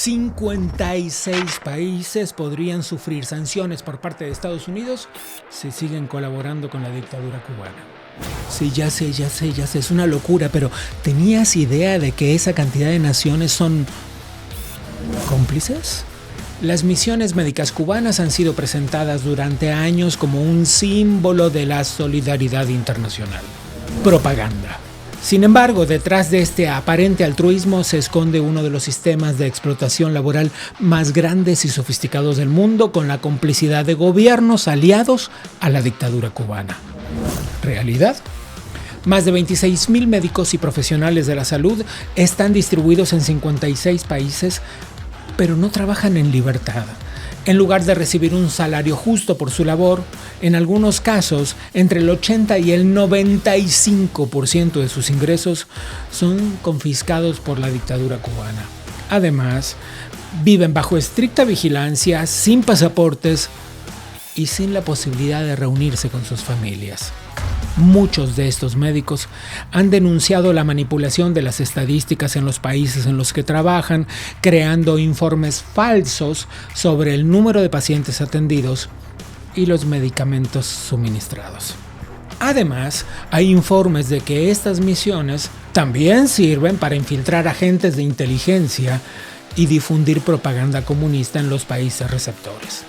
56 países podrían sufrir sanciones por parte de Estados Unidos si siguen colaborando con la dictadura cubana. Sí, ya sé, es una locura, pero ¿tenías idea de que esa cantidad de naciones son cómplices? Las misiones médicas cubanas han sido presentadas durante años como un símbolo de la solidaridad internacional. Propaganda. Sin embargo, detrás de este aparente altruismo se esconde uno de los sistemas de explotación laboral más grandes y sofisticados del mundo, con la complicidad de gobiernos aliados a la dictadura cubana. ¿Realidad? Más de 26,000 médicos y profesionales de la salud están distribuidos en 56 países, pero no trabajan en libertad. En lugar de recibir un salario justo por su labor, en algunos casos, entre el 80 y el 95% de sus ingresos son confiscados por la dictadura cubana. Además, viven bajo estricta vigilancia, sin pasaportes y sin la posibilidad de reunirse con sus familias. Muchos de estos médicos han denunciado la manipulación de las estadísticas en los países en los que trabajan, creando informes falsos sobre el número de pacientes atendidos y los medicamentos suministrados. Además, hay informes de que estas misiones también sirven para infiltrar agentes de inteligencia y difundir propaganda comunista en los países receptores.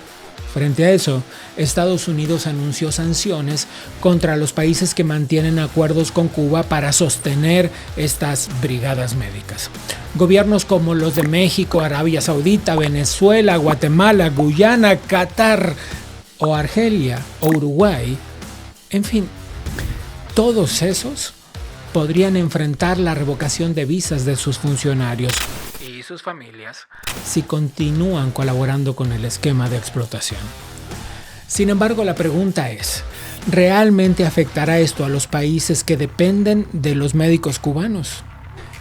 Frente a eso, Estados Unidos anunció sanciones contra los países que mantienen acuerdos con Cuba para sostener estas brigadas médicas. Gobiernos como los de México, Arabia Saudita, Venezuela, Guatemala, Guyana, Qatar o Argelia o Uruguay, en fin, todos esos podrían enfrentar la revocación de visas de sus funcionarios y sus familias si continúan colaborando con el esquema de explotación. Sin embargo, la pregunta es, ¿realmente afectará esto a los países que dependen de los médicos cubanos?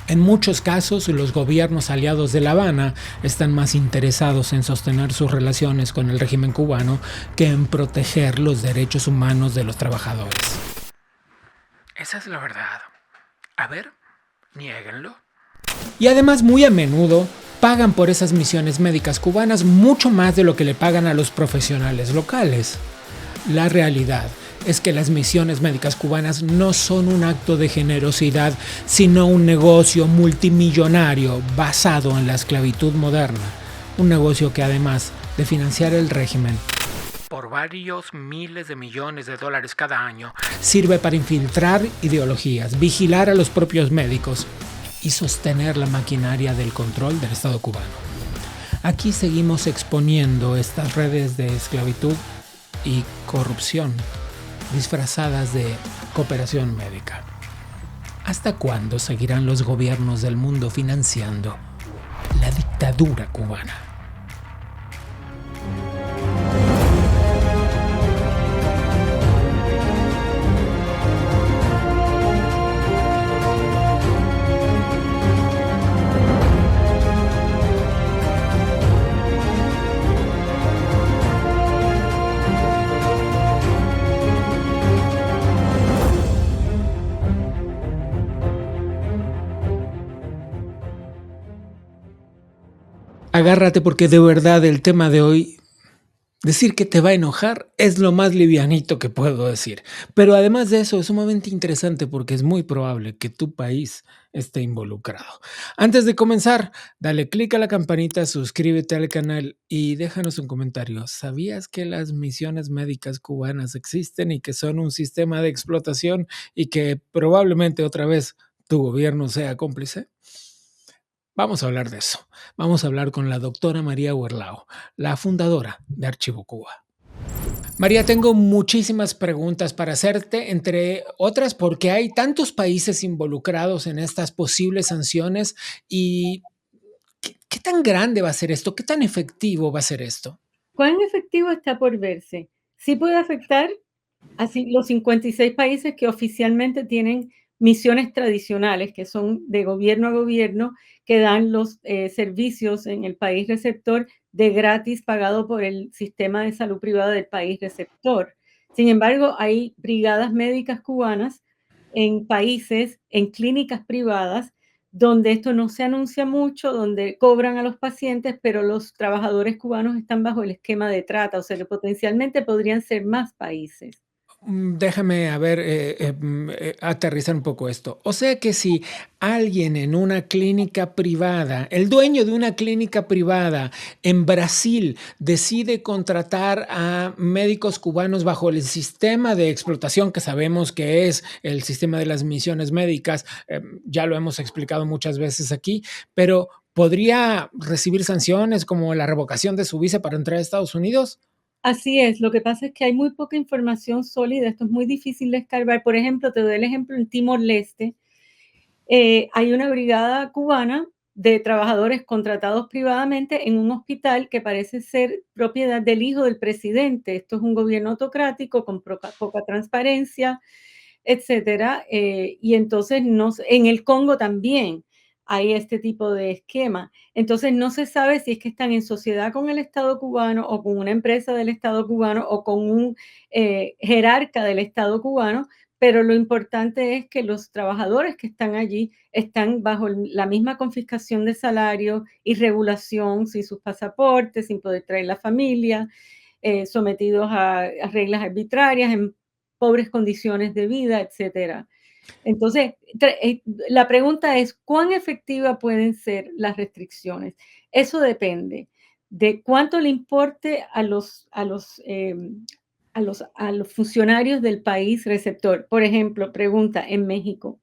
En muchos casos, los gobiernos aliados de La Habana están más interesados en sostener sus relaciones con el régimen cubano que en proteger los derechos humanos de los trabajadores. Esa es la verdad. A ver, niéguenlo. Y además, muy a menudo, pagan por esas misiones médicas cubanas mucho más de lo que le pagan a los profesionales locales. La realidad es que las misiones médicas cubanas no son un acto de generosidad, sino un negocio multimillonario basado en la esclavitud moderna. Un negocio que, además de financiar el régimen por varios miles de millones de dólares cada año, sirve para infiltrar ideologías, vigilar a los propios médicos y sostener la maquinaria del control del Estado cubano. Aquí seguimos exponiendo estas redes de esclavitud y corrupción disfrazadas de cooperación médica. ¿Hasta cuándo seguirán los gobiernos del mundo financiando la dictadura cubana? Agárrate porque de verdad el tema de hoy, decir que te va a enojar es lo más livianito que puedo decir. Pero además de eso es sumamente interesante porque es muy probable que tu país esté involucrado. Antes de comenzar, dale click a la campanita, suscríbete al canal y déjanos un comentario. ¿Sabías que las misiones médicas cubanas existen y que son un sistema de explotación y que probablemente otra vez tu gobierno sea cómplice? Vamos a hablar de eso. Vamos a hablar con la doctora María Huerlao, la fundadora de Archivo Cuba. María, tengo muchísimas preguntas para hacerte, entre otras porque hay tantos países involucrados en estas posibles sanciones y ¿qué tan grande va a ser esto? ¿Qué tan efectivo va a ser esto? ¿Cuán efectivo está por verse? Sí puede afectar a los 56 países que oficialmente tienen misiones tradicionales, que son de gobierno a gobierno, que dan los servicios en el país receptor de gratis, pagado por el sistema de salud privada del país receptor. Sin embargo, hay brigadas médicas cubanas en países, en clínicas privadas, donde esto no se anuncia mucho, donde cobran a los pacientes, pero los trabajadores cubanos están bajo el esquema de trata, o sea que potencialmente podrían ser más países. Déjame, a ver, aterrizar un poco esto. O sea que si alguien en una clínica privada, el dueño de una clínica privada en Brasil decide contratar a médicos cubanos bajo el sistema de explotación que sabemos que es el sistema de las misiones médicas, ya lo hemos explicado muchas veces aquí, pero ¿podría recibir sanciones como la revocación de su visa para entrar a Estados Unidos? Así es, lo que pasa es que hay muy poca información sólida, esto es muy difícil de escarbar. Por ejemplo, te doy el ejemplo en Timor-Leste, hay una brigada cubana de trabajadores contratados privadamente en un hospital que parece ser propiedad del hijo del presidente. Esto es un gobierno autocrático con poca transparencia, etcétera. Y entonces en el Congo también hay este tipo de esquema. Entonces no se sabe si es que están en sociedad con el Estado cubano o con una empresa del Estado cubano o con un jerarca del Estado cubano, pero lo importante es que los trabajadores que están allí están bajo la misma confiscación de salario y regulación, sin sus pasaportes, sin poder traer la familia, sometidos a reglas arbitrarias, en pobres condiciones de vida, etcétera. Entonces, la pregunta es, ¿cuán efectivas pueden ser las restricciones? Eso depende de cuánto le importe a los funcionarios del país receptor. Por ejemplo, pregunta en México,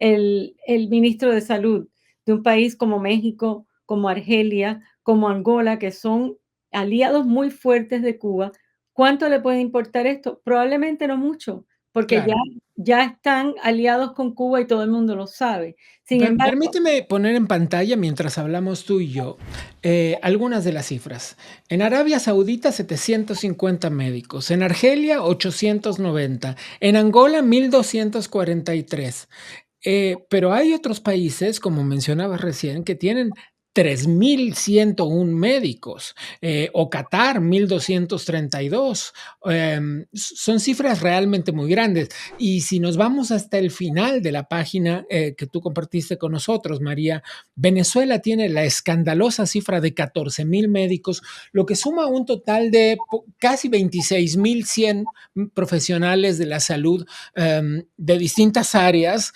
el ministro de Salud de un país como México, como Argelia, como Angola, que son aliados muy fuertes de Cuba, ¿cuánto le puede importar esto? Probablemente no mucho, porque Claro. ya están aliados con Cuba y todo el mundo lo sabe. Sin embargo, Permíteme poner en pantalla, mientras hablamos tú y yo, algunas de las cifras. En Arabia Saudita, 750 médicos. En Argelia, 890. En Angola, 1243. Pero hay otros países, como mencionabas recién, que tienen 3101 médicos, o Qatar 1232. Son cifras realmente muy grandes. Y si nos vamos hasta el final de la página que tú compartiste con nosotros, María, Venezuela tiene la escandalosa cifra de 14,000 médicos, lo que suma un total de casi 26,100 profesionales de la salud de distintas áreas.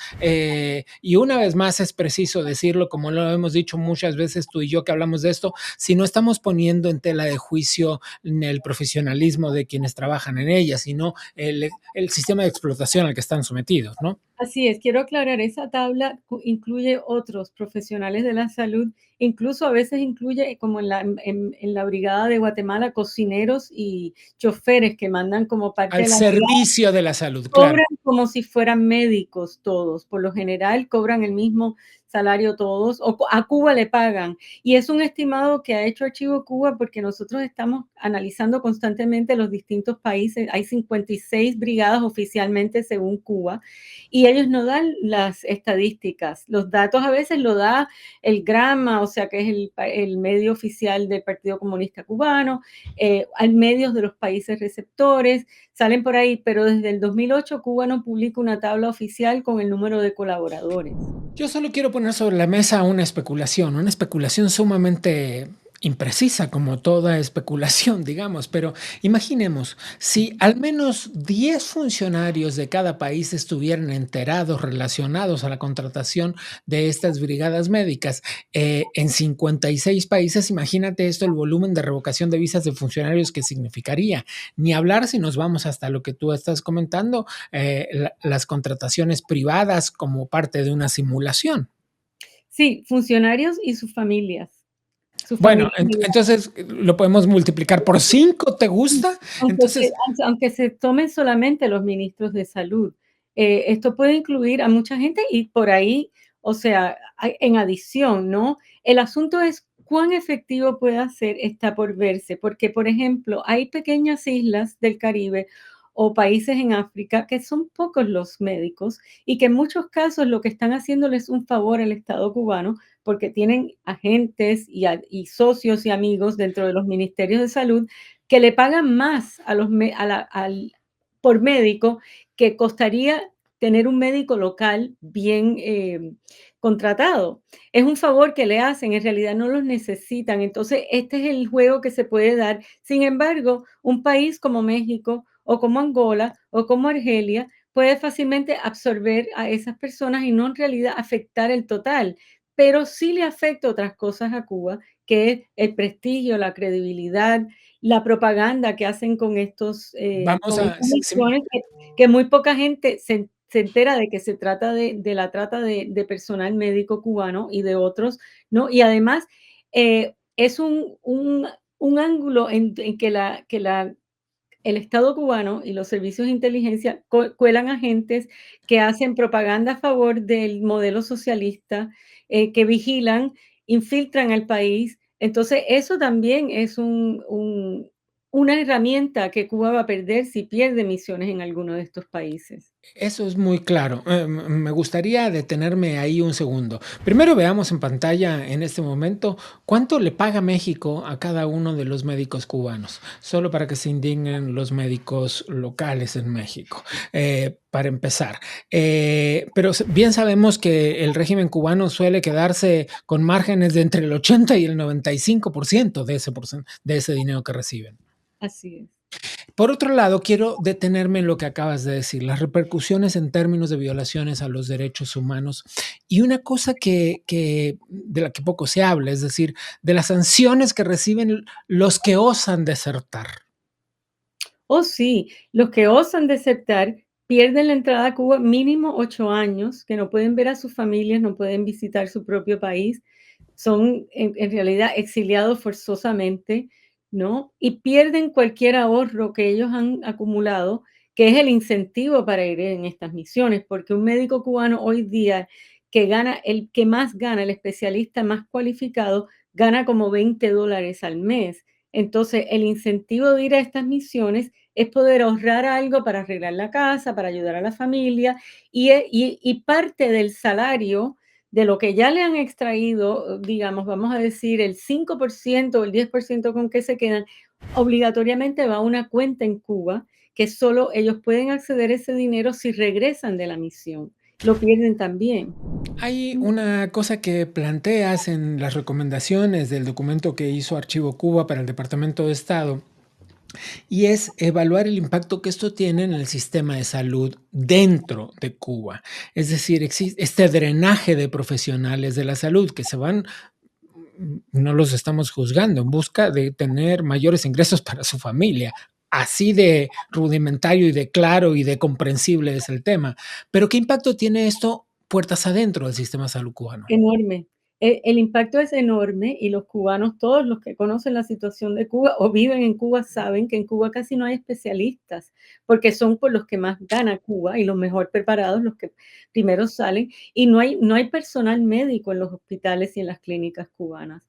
Y una vez más es preciso decirlo, como lo hemos dicho muchas veces tú y yo que hablamos de esto, si no estamos poniendo en tela de juicio el profesionalismo de quienes trabajan en ella, sino el sistema de explotación al que están sometidos, ¿no? así es, quiero aclarar, esa tabla incluye otros profesionales de la salud, incluso a veces incluye, como en la brigada de Guatemala, cocineros y choferes que mandan como parte Al de la servicio de la salud, claro. cobran como si fueran médicos todos, por lo general cobran el mismo salario todos, o a Cuba le pagan. Y es un estimado que ha hecho Archivo Cuba porque nosotros estamos analizando constantemente los distintos países. Hay 56 brigadas oficialmente según Cuba y ellos no dan las estadísticas. Los datos a veces lo da el Grama, o sea que es el medio oficial del Partido Comunista Cubano, hay medios de los países receptores, salen por ahí, pero desde el 2008 Cuba no publica una tabla oficial con el número de colaboradores. Yo solo quiero poner sobre la mesa una especulación sumamente imprecisa, como toda especulación, digamos, pero imaginemos, si al menos 10 funcionarios de cada país estuvieran enterados, relacionados a la contratación de estas brigadas médicas, en 56 países, imagínate esto, el volumen de revocación de visas de funcionarios que significaría. Ni hablar si nos vamos hasta lo que tú estás comentando, las contrataciones privadas como parte de una simulación. Sí, funcionarios y sus Bueno, familias inmediatas. entonces lo podemos multiplicar por 5, ¿te gusta? Entonces, Aunque se tomen solamente los ministros de salud, esto puede incluir a mucha gente y por ahí, o sea, en adición, ¿no? El asunto es cuán efectivo puede ser, está por verse, porque, por ejemplo, hay pequeñas islas del Caribe o países en África que son pocos los médicos y que en muchos casos lo que están haciéndole es un favor al Estado cubano porque tienen agentes y socios y amigos dentro de los ministerios de salud que le pagan más a los, por médico que costaría tener un médico local bien contratado. Es un favor que le hacen, en realidad no los necesitan. Entonces, este es el juego que se puede dar. Sin embargo, un país como México o como Angola o como Argelia puede fácilmente absorber a esas personas y no en realidad afectar el total, pero sí le afecta otras cosas a Cuba, que es el prestigio, la credibilidad, la propaganda que hacen Vamos con a, estas misiones que muy poca gente se entera de que se trata de la trata de personal médico cubano y de otros, ¿no? Y además, es un ángulo en que el Estado cubano y los servicios de inteligencia cuelan agentes que hacen propaganda a favor del modelo socialista, que vigilan, infiltran al país. Entonces, eso también es una herramienta que Cuba va a perder si pierde misiones en alguno de estos países. Eso es muy claro. Me gustaría detenerme ahí un segundo. Primero veamos en pantalla en este momento cuánto le paga México a cada uno de los médicos cubanos, solo para que se indignen los médicos locales en México, para empezar. Pero bien sabemos que el régimen cubano suele quedarse con márgenes de entre el 80 y el 95% de ese dinero que reciben. Así es. Por otro lado, quiero detenerme en lo que acabas de decir, las repercusiones en términos de violaciones a los derechos humanos y una cosa de la que poco se habla, es decir, de las sanciones que reciben los que osan desertar. Oh, sí, los que osan desertar pierden la entrada a Cuba mínimo 8 años, que no pueden ver a sus familias, no pueden visitar su propio país, son en realidad exiliados forzosamente, ¿no? Y pierden cualquier ahorro que ellos han acumulado, que es el incentivo para ir en estas misiones, porque un médico cubano hoy día que gana, el que más gana, el especialista más cualificado, gana como $20 al mes. Entonces, el incentivo de ir a estas misiones es poder ahorrar algo para arreglar la casa, para ayudar a la familia y parte del salario de lo que ya le han extraído, digamos, vamos a decir, el 5% o el 10% con que se quedan, obligatoriamente va a una cuenta en Cuba que solo ellos pueden acceder a ese dinero si regresan de la misión. Lo pierden también. Hay una cosa que planteas en las recomendaciones del documento que hizo Archivo Cuba para el Departamento de Estado, y es evaluar el impacto que esto tiene en el sistema de salud dentro de Cuba. Es decir, existe este drenaje de profesionales de la salud que se van, no los estamos juzgando, en busca de tener mayores ingresos para su familia. Así de rudimentario y de claro y de comprensible es el tema. Pero ¿qué impacto tiene esto puertas adentro del sistema de salud cubano? Enorme. El impacto es enorme y los cubanos, todos los que conocen la situación de Cuba o viven en Cuba, saben que en Cuba casi no hay especialistas, porque son por los que más gana Cuba y los mejor preparados, los que primero salen, y no hay personal médico en los hospitales y en las clínicas cubanas,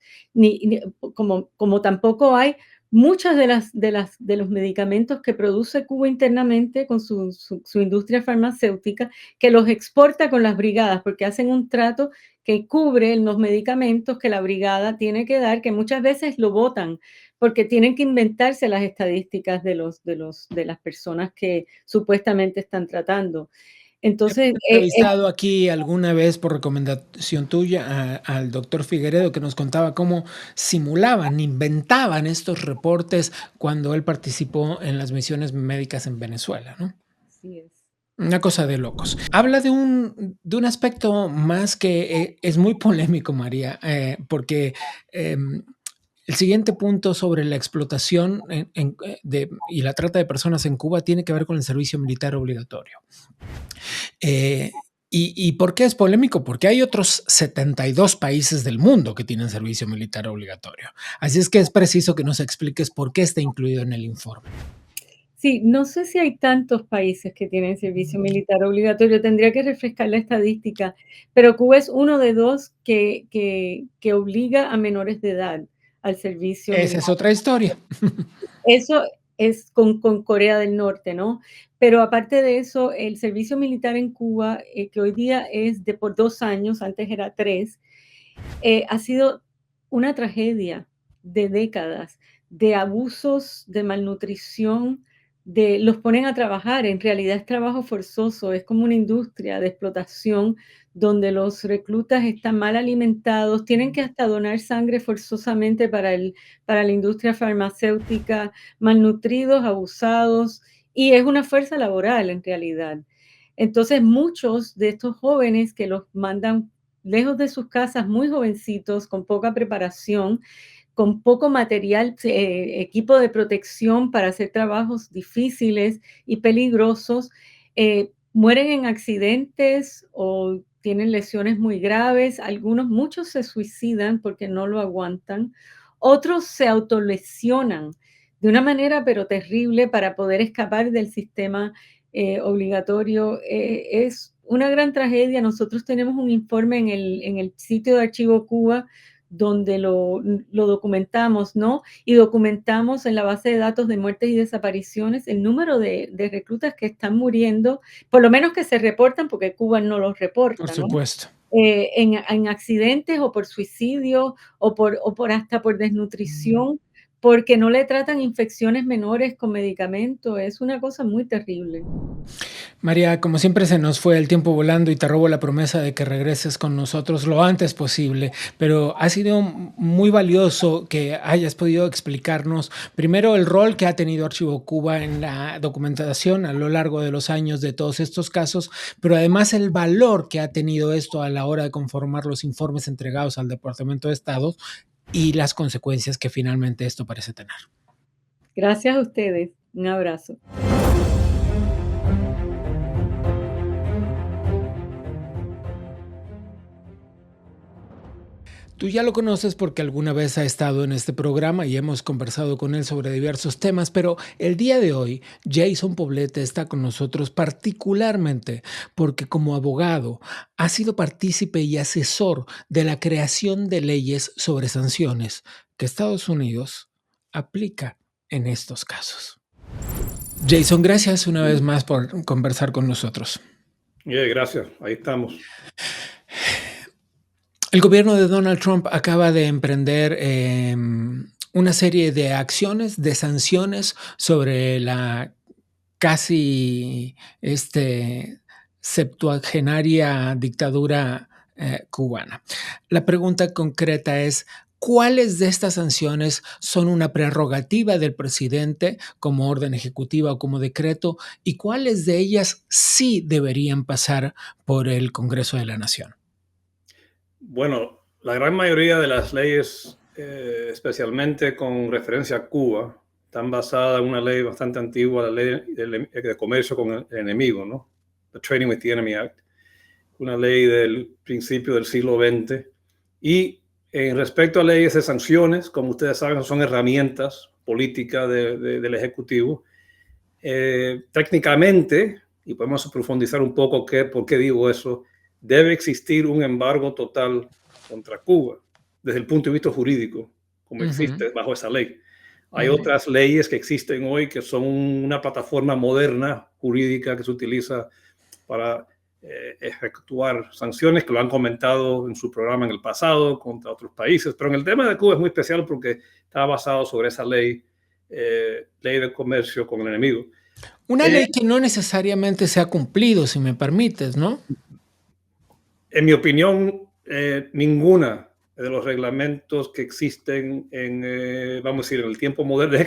como tampoco hay muchas de los medicamentos que produce Cuba internamente con su industria farmacéutica, que los exporta con las brigadas, porque hacen un trato que cubre los medicamentos que la brigada tiene que dar, que muchas veces lo botan, porque tienen que inventarse las estadísticas de las personas que supuestamente están tratando. Entonces, Entrevistado aquí alguna vez por recomendación tuya al doctor Figueredo, que nos contaba cómo simulaban, inventaban estos reportes cuando él participó en las misiones médicas en Venezuela, ¿no? así es. Una cosa de locos. Habla de un aspecto más que es muy polémico, María, porque el siguiente punto sobre la explotación y la trata de personas en Cuba tiene que ver con el servicio militar obligatorio. ¿Y por qué es polémico? Porque hay otros 72 países del mundo que tienen servicio militar obligatorio. Así es que es preciso que nos expliques por qué está incluido en el informe. Sí, no sé si hay tantos países que tienen servicio militar obligatorio, tendría que refrescar la estadística, pero Cuba es uno de 2 que obliga a menores de edad al servicio Esa es militar. otra historia. Eso es con Corea del Norte, ¿no? Pero aparte de eso, el servicio militar en Cuba, que hoy día es de por 2 años, antes era 3, ha sido una tragedia de décadas, de abusos, de malnutrición, los ponen a trabajar. En realidad es trabajo forzoso, es como una industria de explotación donde los reclutas están mal alimentados, tienen que hasta donar sangre forzosamente para la industria farmacéutica, malnutridos, abusados, y es una fuerza laboral en realidad. Entonces, muchos de estos jóvenes que los mandan lejos de sus casas, muy jovencitos, con poca preparación, con poco material, equipo de protección para hacer trabajos difíciles y peligrosos, mueren en accidentes o tienen lesiones muy graves. Muchos se suicidan porque no lo aguantan. Otros se autolesionan de una manera pero terrible para poder escapar del sistema obligatorio. Es una gran tragedia. Nosotros tenemos un informe en el sitio de Archivo Cuba donde lo documentamos, ¿no? Y documentamos en la base de datos de muertes y desapariciones el número de reclutas que están muriendo, por lo menos que se reportan, porque Cuba no los Por reporta, ¿no? supuesto. En accidentes o por suicidio o por hasta por desnutrición, porque no le tratan infecciones menores con medicamentos. Es una cosa muy terrible. María, como siempre se nos fue el tiempo volando y te robo la promesa de que regreses con nosotros lo antes posible, pero ha sido muy valioso que hayas podido explicarnos primero el rol que ha tenido Archivo Cuba en la documentación a lo largo de los años de todos estos casos, pero además el valor que ha tenido esto a la hora de conformar los informes entregados al Departamento de Estado y las consecuencias que finalmente esto parece tener. Gracias a ustedes. Un abrazo. Tú ya lo conoces porque alguna vez ha estado en este programa y hemos conversado con él sobre diversos temas, pero el día de hoy Jason Poblete está con nosotros particularmente porque como abogado ha sido partícipe y asesor de la creación de leyes sobre sanciones que Estados Unidos aplica en estos casos. Jason, gracias una vez más por conversar con nosotros. Gracias, ahí estamos. El gobierno de Donald Trump acaba de emprender una serie de acciones, de sanciones sobre la casi septuagenaria dictadura cubana. La pregunta concreta es, ¿cuáles de estas sanciones son una prerrogativa del presidente como orden ejecutiva o como decreto? ¿Y cuáles de ellas sí deberían pasar por el Congreso de la Nación? Bueno, la gran mayoría de las leyes, especialmente con referencia a Cuba, están basadas en una ley bastante antigua, la ley de comercio con el enemigo, ¿no? The Trading with the Enemy Act, una ley del principio del siglo XX. Y en respecto a leyes de sanciones, como ustedes saben, son herramientas políticas del Ejecutivo. Técnicamente, y podemos profundizar un poco por qué digo eso, debe existir un embargo total contra Cuba desde el punto de vista jurídico, como existe bajo esa ley. Hay otras leyes que existen hoy que son una plataforma moderna jurídica que se utiliza para efectuar sanciones, que lo han comentado en su programa en el pasado contra otros países, pero en el tema de Cuba es muy especial porque está basado sobre esa ley, ley de comercio con el enemigo. Una ley que no necesariamente se ha cumplido, si me permites, ¿no? En mi opinión, ninguna de los reglamentos que existen vamos a decir, en el tiempo moderno,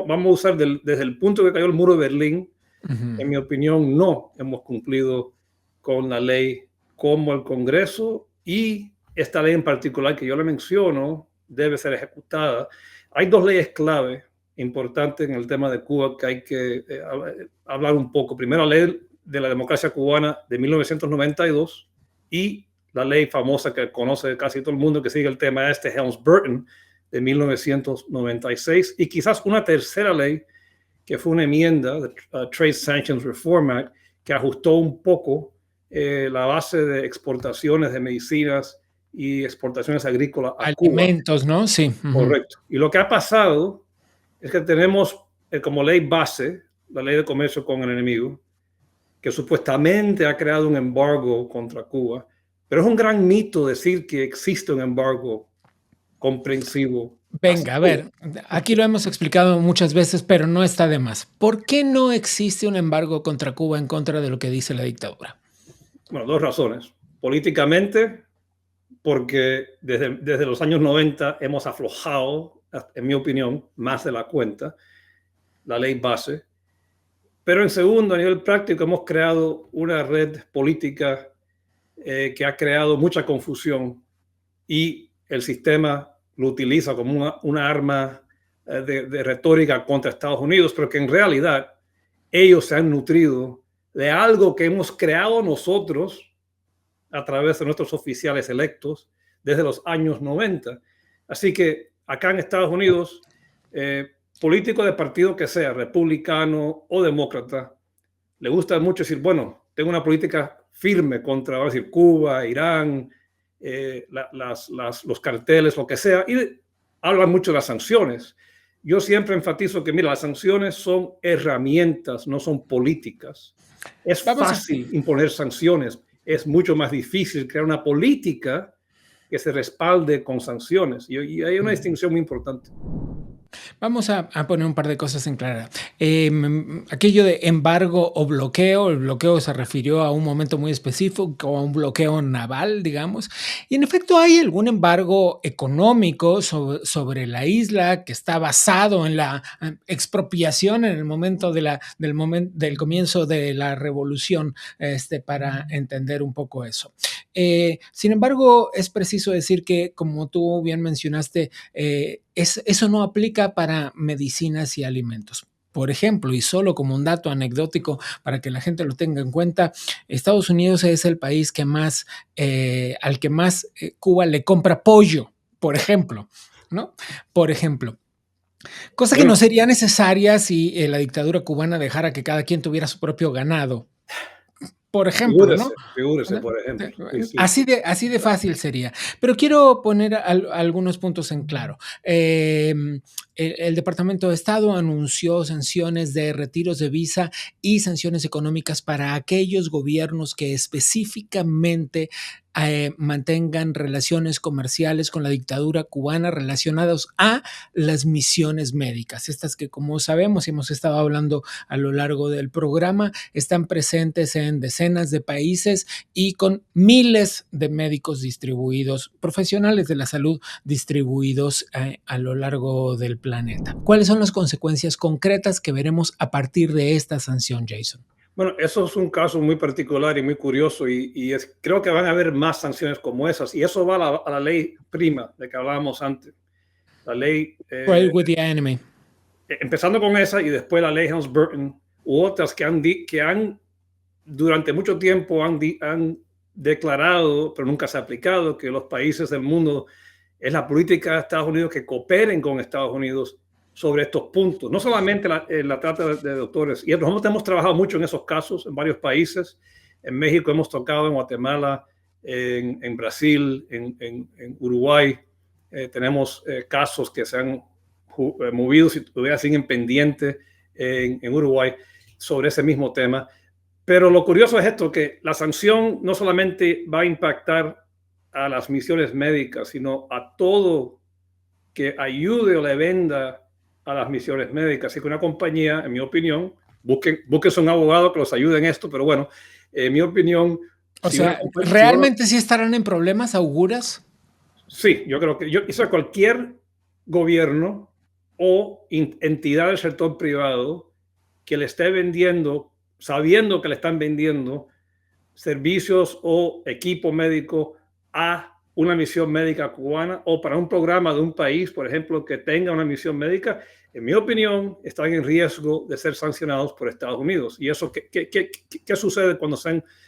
vamos a usar desde el punto que cayó el muro de Berlín, en mi opinión, no hemos cumplido con la ley como el Congreso, y esta ley en particular que yo le menciono debe ser ejecutada. Hay dos leyes clave importantes en el tema de Cuba que hay que hablar un poco. Primero, la ley de la democracia cubana de 1992 y la ley famosa que conoce casi todo el mundo que sigue el tema, Helms-Burton, de 1996, y quizás una tercera ley que fue una enmienda, de Trade Sanctions Reform Act, que ajustó un poco la base de exportaciones de medicinas y exportaciones agrícolas a alimentos, Cuba. ¿no? Sí. Correcto. Y lo que ha pasado es que tenemos como ley base la ley de comercio con el enemigo, que supuestamente ha creado un embargo contra Cuba, pero es un gran mito decir que existe un embargo comprensivo Venga, a ver, aquí lo hemos explicado muchas veces, pero no está de más. ¿Por qué no existe un embargo contra Cuba en contra de lo que dice la dictadura? Bueno, dos razones. Políticamente, porque desde los años 90 hemos aflojado, en mi opinión, más de la cuenta, la ley base. Pero en segundo, a nivel práctico, hemos creado una red política que ha creado mucha confusión y el sistema lo utiliza como una arma de retórica contra Estados Unidos, pero que en realidad ellos se han nutrido de algo que hemos creado nosotros a través de nuestros oficiales electos desde los años 90. Así que acá en Estados Unidos, político de partido que sea, republicano o demócrata, le gusta mucho decir, bueno, tengo una política firme contra, vamos a decir, Cuba, Irán, los carteles, lo que sea, y hablan mucho de las sanciones. Yo siempre enfatizo que, mira, las sanciones son herramientas, no son políticas. Es fácil imponer sanciones, es mucho más difícil crear una política que se respalde con sanciones. Y hay una distinción muy importante. Vamos a poner un par de cosas en clara. Aquello de embargo o bloqueo, el bloqueo se refirió a un momento muy específico, a un bloqueo naval, digamos. Y en efecto hay algún embargo económico sobre la isla que está basado en la expropiación en el momento del comienzo de la revolución, para entender un poco eso. Sin embargo, es preciso decir que, como tú bien mencionaste, eso no aplica para medicinas y alimentos. Por ejemplo, y solo como un dato anecdótico para que la gente lo tenga en cuenta, Estados Unidos es el país al que más Cuba le compra pollo, por ejemplo, ¿no? Por ejemplo. Cosa que no sería necesaria si la dictadura cubana dejara que cada quien tuviera su propio ganado. Por ejemplo, ¿no? Figúrese, por ejemplo. Sí. Así de fácil sería. Pero quiero poner algunos puntos en claro. El Departamento de Estado anunció sanciones de retiros de visa y sanciones económicas para aquellos gobiernos que específicamente mantengan relaciones comerciales con la dictadura cubana relacionados a las misiones médicas. Estas que, como sabemos y hemos estado hablando a lo largo del programa, están presentes en decenas de países y con miles de médicos distribuidos, profesionales de la salud distribuidos a lo largo del planeta. ¿Cuáles son las consecuencias concretas que veremos a partir de esta sanción, Jason? Bueno, eso es un caso muy particular y muy curioso creo que van a haber más sanciones como esas y eso va a la ley prima de que hablábamos antes. La ley... Trade with the enemy. Empezando con esa y después la ley Helms-Burton u otras que han durante mucho tiempo han declarado, pero nunca se ha aplicado, que los países del mundo es la política de Estados Unidos que cooperen con Estados Unidos sobre estos puntos, no solamente la trata de doctores. Y nosotros hemos trabajado mucho en esos casos en varios países. En México hemos tocado, en Guatemala, en Brasil, en Uruguay. Tenemos casos que se han movido, si todavía siguen pendientes en Uruguay sobre ese mismo tema. Pero lo curioso es esto, que la sanción no solamente va a impactar a las misiones médicas, sino a todo que ayude o le venda a las misiones médicas. Así que una compañía, en mi opinión, busquen un abogado que los ayude en esto, pero bueno, en mi opinión... O sea, ¿realmente sí estarán en problemas, auguras? Sí, yo creo que cualquier gobierno o entidad del sector privado que le esté vendiendo, sabiendo que le están vendiendo servicios o equipo médico a una misión médica cubana o para un programa de un país, por ejemplo, que tenga una misión médica, en mi opinión, están en riesgo de ser sancionados por Estados Unidos. ¿Y eso qué sucede cuando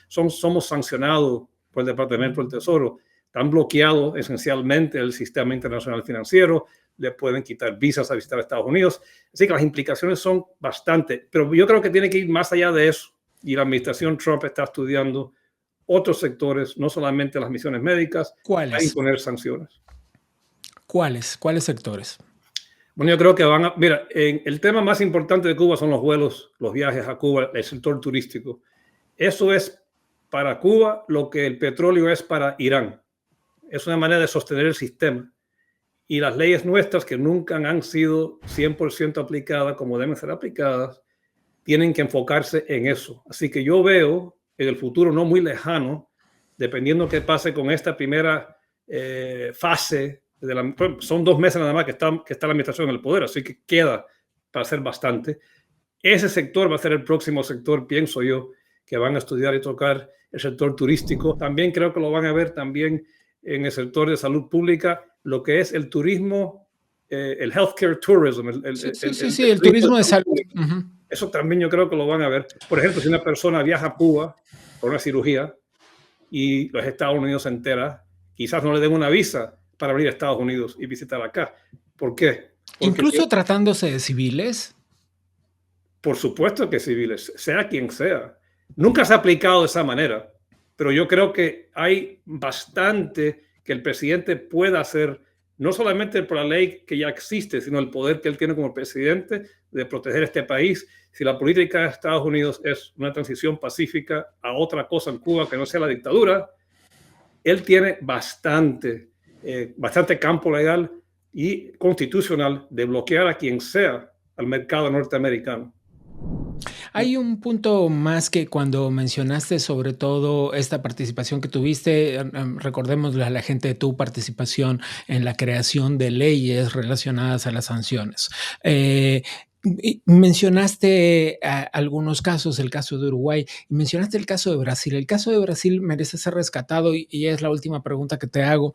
somos sancionados por el Departamento del Tesoro? Están bloqueados esencialmente el sistema internacional financiero, le pueden quitar visas a visitar a Estados Unidos. Así que las implicaciones son bastante, pero yo creo que tiene que ir más allá de eso. Y la administración Trump está estudiando otros sectores, no solamente las misiones médicas, para imponer sanciones. ¿Cuáles sectores? Bueno, yo creo que mira, el tema más importante de Cuba son los vuelos, los viajes a Cuba, el sector turístico. Eso es para Cuba lo que el petróleo es para Irán. Es una manera de sostener el sistema. y las leyes nuestras que nunca han sido 100% aplicadas como deben ser aplicadas, tienen que enfocarse en eso. Así que yo veo en el futuro no muy lejano, dependiendo qué pase con esta primera fase, son 2 meses nada más que está la administración en el poder, así que queda para hacer bastante. Ese sector va a ser el próximo sector, pienso yo, que van a estudiar y tocar el sector turístico. También creo que lo van a ver también en el sector de salud pública, lo que es el turismo, el healthcare tourism. El turismo de salud. Eso también yo creo que lo van a ver. Por ejemplo, si una persona viaja a Cuba por una cirugía y los Estados Unidos se entera, quizás no le den una visa para venir a Estados Unidos y visitar acá. ¿Por qué? Porque incluso tratándose de civiles. Por supuesto que civiles, sea quien sea. Nunca se ha aplicado de esa manera, pero yo creo que hay bastante que el presidente pueda hacer, no solamente por la ley que ya existe, sino el poder que él tiene como presidente de proteger este país. Si la política de Estados Unidos es una transición pacífica a otra cosa en Cuba que no sea la dictadura, él tiene bastante campo legal y constitucional de bloquear a quien sea al mercado norteamericano. Hay un punto más que cuando mencionaste sobre todo esta participación que tuviste, recordémosle a la gente tu participación en la creación de leyes relacionadas a las sanciones. Mencionaste algunos casos, el caso de Uruguay, y mencionaste el caso de Brasil. El caso de Brasil merece ser rescatado y es la última pregunta que te hago.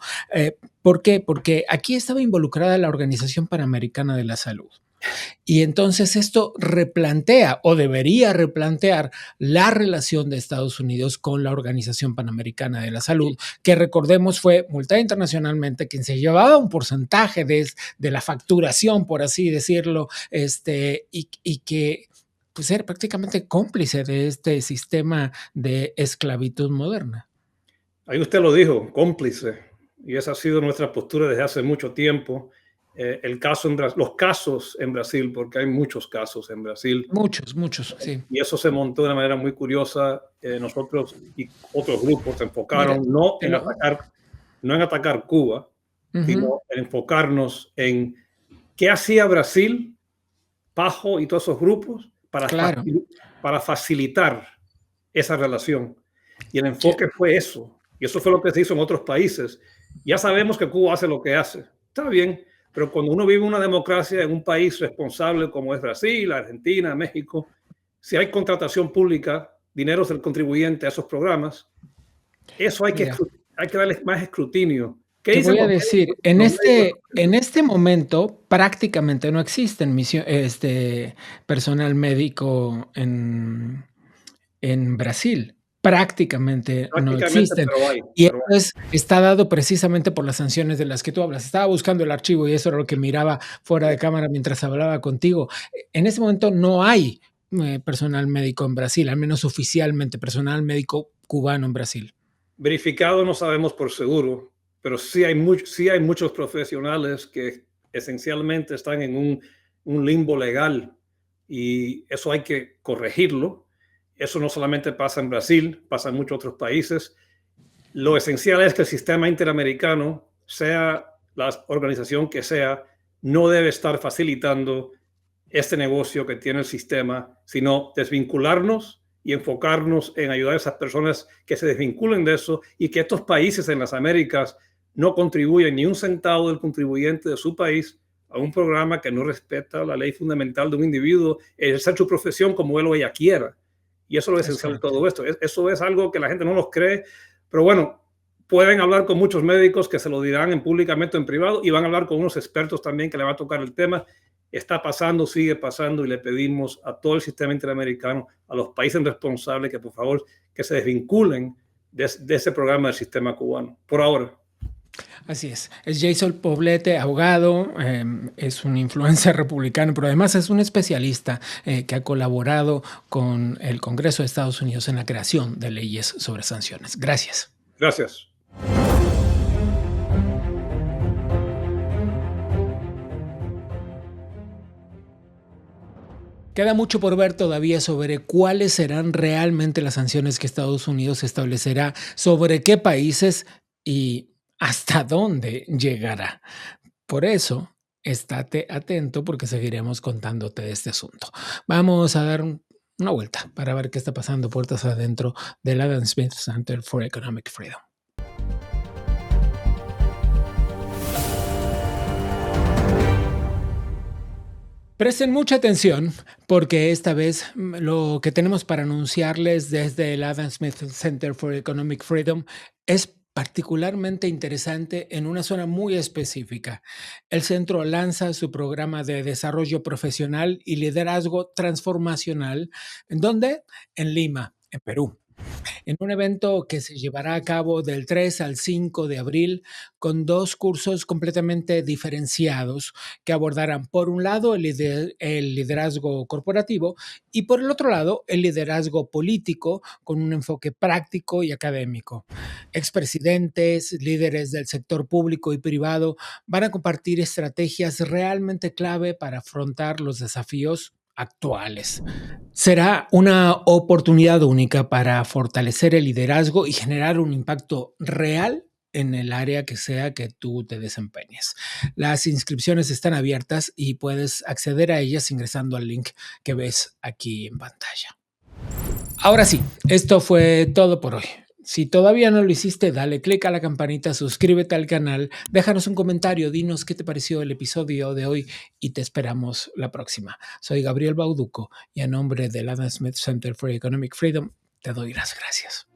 ¿Por qué? Porque aquí estaba involucrada la Organización Panamericana de la Salud. Y entonces esto replantea o debería replantear la relación de Estados Unidos con la Organización Panamericana de la Salud, que recordemos fue multada internacionalmente, quien se llevaba un porcentaje de la facturación, por así decirlo, y que pues era prácticamente cómplice de este sistema de esclavitud moderna. Ahí usted lo dijo, cómplice, y esa ha sido nuestra postura desde hace mucho tiempo. Los casos en Brasil, porque hay muchos casos en Brasil. Muchos, sí. Y eso se montó de una manera muy curiosa. Nosotros y otros grupos se enfocaron no en atacar Cuba, sino en enfocarnos en qué hacía Brasil, Pajo y todos esos grupos para facilitar esa relación. Y el enfoque fue eso. Y eso fue lo que se hizo en otros países. Ya sabemos que Cuba hace lo que hace. Está bien. Pero cuando uno vive una democracia en un país responsable como es Brasil, Argentina, México, si hay contratación pública, dineros del contribuyente a esos programas, eso hay que darle más escrutinio. Te voy a decir, en este momento prácticamente no existen personal médico en Brasil. Prácticamente no existen. Y eso está dado precisamente por las sanciones de las que tú hablas. Estaba buscando el archivo y eso era lo que miraba fuera de cámara mientras hablaba contigo. En este momento no hay personal médico en Brasil, al menos oficialmente, personal médico cubano en Brasil. Verificado no sabemos por seguro, pero sí hay muchos profesionales que esencialmente están en un limbo legal y eso hay que corregirlo. Eso no solamente pasa en Brasil, pasa en muchos otros países. Lo esencial es que el sistema interamericano, sea la organización que sea, no debe estar facilitando este negocio que tiene el sistema, sino desvincularnos y enfocarnos en ayudar a esas personas que se desvinculen de eso y que estos países en las Américas no contribuyan ni un centavo del contribuyente de su país a un programa que no respeta la ley fundamental de un individuo, ejercer su profesión como él o ella quiera. Y eso es lo esencial de todo esto. Eso es algo que la gente no nos cree, pero bueno, pueden hablar con muchos médicos que se lo dirán públicamente o en privado y van a hablar con unos expertos también que le va a tocar el tema. Está pasando, sigue pasando y le pedimos a todo el sistema interamericano, a los países responsables que por favor que se desvinculen de ese programa del sistema cubano, por ahora. Así es Jason Poblete, abogado, es un influencer republicano, pero además es un especialista que ha colaborado con el Congreso de Estados Unidos en la creación de leyes sobre sanciones. Gracias. Gracias. Queda mucho por ver todavía sobre cuáles serán realmente las sanciones que Estados Unidos establecerá sobre qué países y hasta dónde llegará. Por eso, estate atento porque seguiremos contándote de este asunto. Vamos a dar una vuelta para ver qué está pasando puertas adentro del Adam Smith Center for Economic Freedom. Presten mucha atención porque esta vez lo que tenemos para anunciarles desde el Adam Smith Center for Economic Freedom es particularmente interesante en una zona muy específica. El centro lanza su programa de desarrollo profesional y liderazgo transformacional. ¿En dónde? En Lima, en Perú, en un evento que se llevará a cabo del 3 al 5 de abril con 2 cursos completamente diferenciados que abordarán, por un lado, el liderazgo corporativo y, por el otro lado, el liderazgo político con un enfoque práctico y académico. Expresidentes, líderes del sector público y privado van a compartir estrategias realmente clave para afrontar los desafíos actuales. Será una oportunidad única para fortalecer el liderazgo y generar un impacto real en el área que sea que tú te desempeñes. Las inscripciones están abiertas y puedes acceder a ellas ingresando al link que ves aquí en pantalla. Ahora sí, esto fue todo por hoy. Si todavía no lo hiciste, dale click a la campanita, suscríbete al canal, déjanos un comentario, dinos qué te pareció el episodio de hoy y te esperamos la próxima. Soy Gabriel Bauduco y a nombre del Adam Smith Center for Economic Freedom te doy las gracias.